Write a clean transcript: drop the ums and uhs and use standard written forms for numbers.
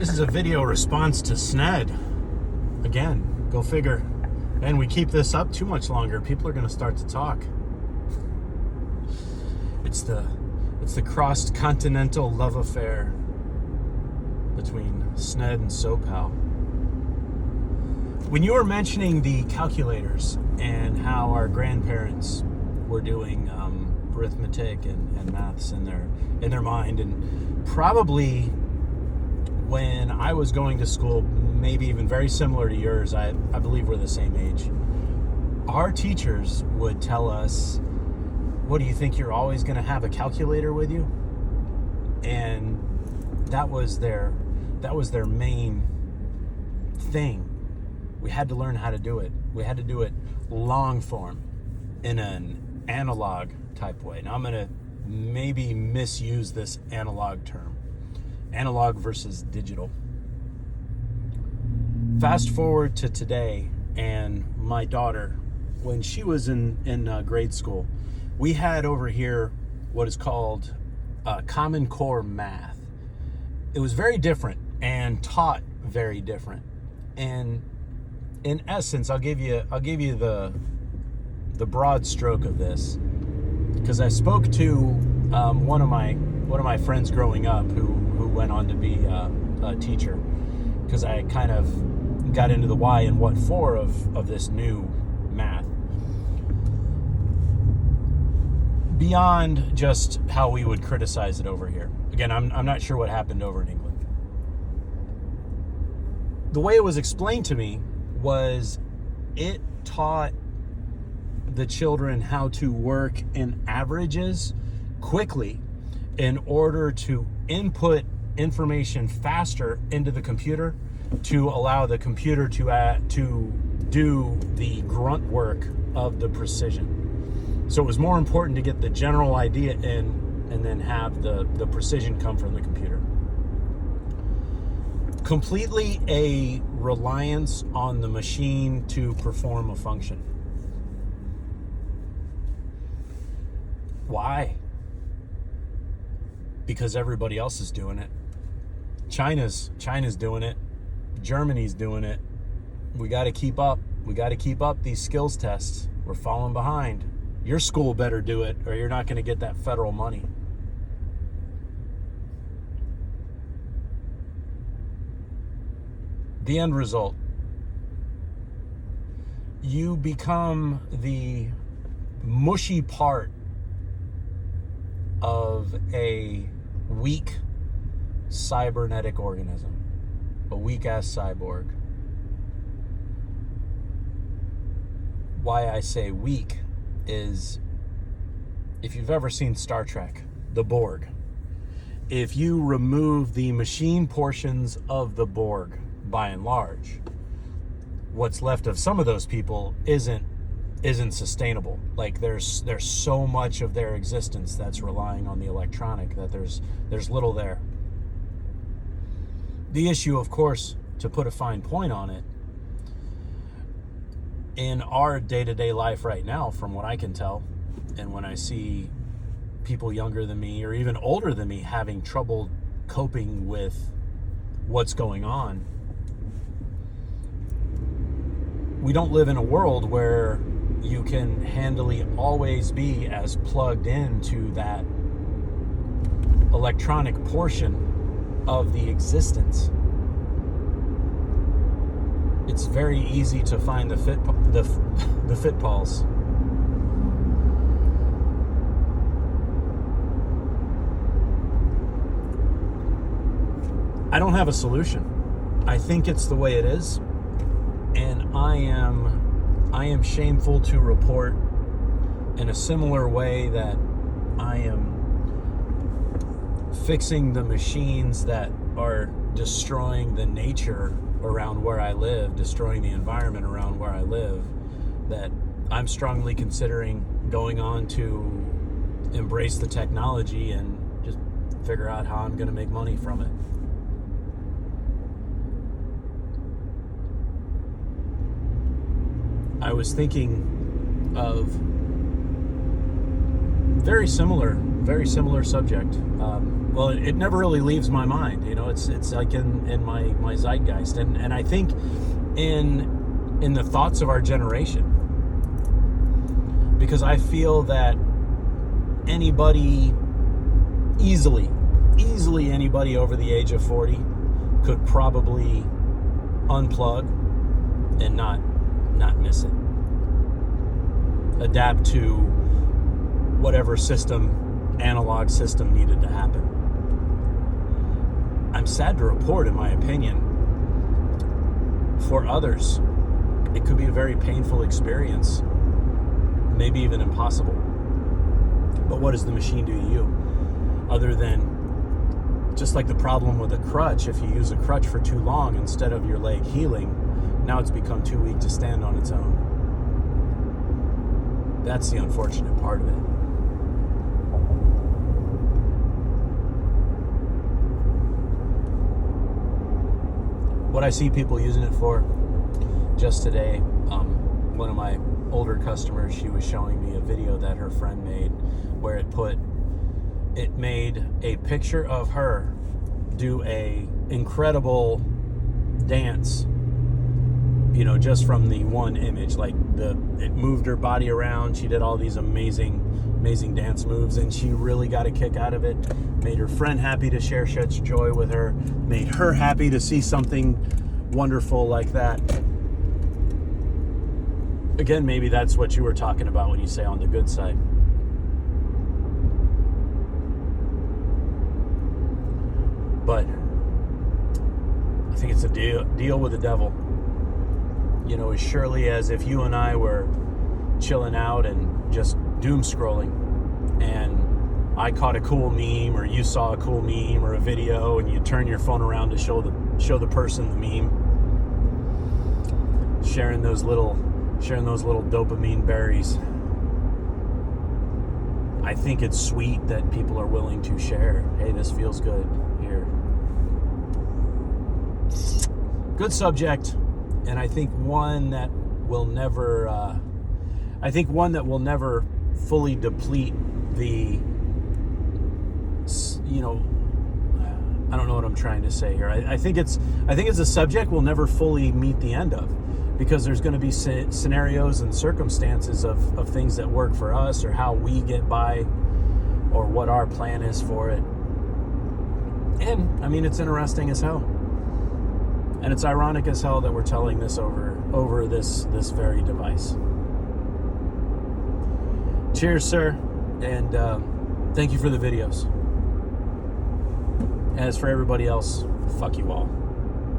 This is a video response to SNED. Again, go figure. And we keep this up too much longer, people are going to start to talk. It's the cross-continental love affair between SNED and SoCal. When you were mentioning the calculators and how our grandparents were doing arithmetic and maths in their mind, and probably when I was going to school, maybe even very similar to yours, I believe we're the same age, our teachers would tell us, what do you think, you're always going to have a calculator with you? And that was their main thing. We had to learn how to do it. We had to do it long form in an analog type way. Now I'm going to maybe misuse this analog term. Analog versus digital. Fast forward to today, and my daughter, when she was in grade school, we had over here what is called Common Core math. It was very different and taught very different. And in essence, I'll give you the broad stroke of this, because I spoke to one of my friends growing up who went on to be a teacher, because I kind of got into the why and what for of this new math. Beyond just how we would criticize it over here. Again, I'm not sure what happened over in England. The way it was explained to me was it taught the children how to work in averages quickly in order to input information faster into the computer to allow the computer to do the grunt work of the precision. So it was more important to get the general idea in and then have the precision come from the computer. Completely a reliance on the machine to perform a function. Why? Because everybody else is doing it. China's doing it. Germany's doing it. We got to keep up. We got to keep up these skills tests. We're falling behind. Your school better do it, or you're not going to get that federal money. The end result, you become the mushy part of a weak cybernetic organism, a weak-ass cyborg. Why I say weak is, if you've ever seen Star Trek, the Borg, if you remove the machine portions of the Borg, by and large, what's left of some of those people isn't sustainable. Like there's so much of their existence that's relying on the electronic that there's little there. The issue, of course, to put a fine point on it, in our day-to-day life right now, from what I can tell, and when I see people younger than me or even older than me having trouble coping with what's going on, we don't live in a world where you can handily always be as plugged into that electronic portion of the existence. It's very easy to find the pitfalls. I don't have a solution. I think it's the way it is, and I am shameful to report, in a similar way that I am fixing the machines that are destroying the nature around where I live, destroying the environment around where I live, that I'm strongly considering going on to embrace the technology and just figure out how I'm going to make money from it. I was thinking of very similar subject. well, it never really leaves my mind. It's like in my zeitgeist, and I think in the thoughts of our generation, because I feel that anybody, easily anybody over the age of 40 could probably unplug and not miss it. Adapt to whatever analog system needed to happen. I'm sad to report, in my opinion, for others, it could be a very painful experience, maybe even impossible. But what does the machine do to you? Other than, just like the problem with a crutch, if you use a crutch for too long, instead of your leg healing, now it's become too weak to stand on its own. That's the unfortunate part of it. What I see people using it for, just today, one of my older customers, she was showing me a video that her friend made where it made a picture of her do a incredible dance, just from the one image. Like it moved her body around. She did all these amazing dance moves, and she really got a kick out of it. Made her friend happy to share such joy with her. Made her happy to see something wonderful like that. Again, maybe that's what you were talking about when you say on the good side. But I think it's a deal with the devil. As surely as if you and I were chilling out and just doom scrolling, and I caught a cool meme, or you saw a cool meme or a video, and you turn your phone around to show the person the meme, sharing those little dopamine berries. I think it's sweet that people are willing to share. Hey, this feels good here. Good subject, and I think one that will never fully deplete the, I don't know what I'm trying to say here. I think it's a subject we'll never fully meet the end of, because there's going to be scenarios and circumstances of things that work for us, or how we get by, or what our plan is for it. And I mean, it's interesting as hell. And it's ironic as hell that we're telling this over this very device. Cheers, sir, and thank you for the videos. As for everybody else, fuck you all.